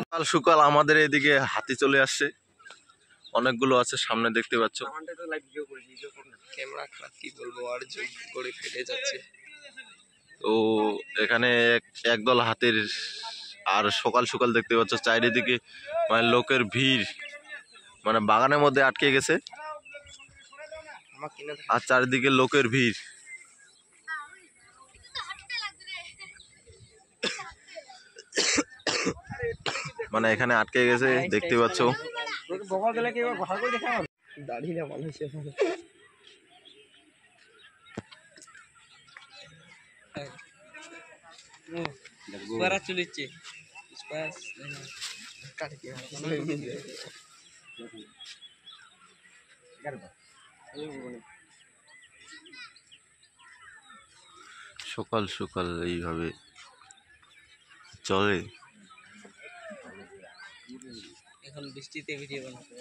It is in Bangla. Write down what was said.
সকাল সকাল আমাদের এদিকে হাতি চলে আসছে, অনেকগুলো আছে সামনে দেখতে পাচ্ছ। তো এখানে একদল হাতির, আর সকাল সকাল দেখতে পাচ্ছ চারিদিকে মানে লোকের ভিড়, মানে বাগানের মধ্যে আটকে গেছে আর চারিদিকে লোকের ভিড়। মানে এখানে আটকে গেছে দেখতে পাচ্ছ। সকাল সকাল এইভাবে চলে। এখন বৃষ্টিতে ভিডিও বানাবো।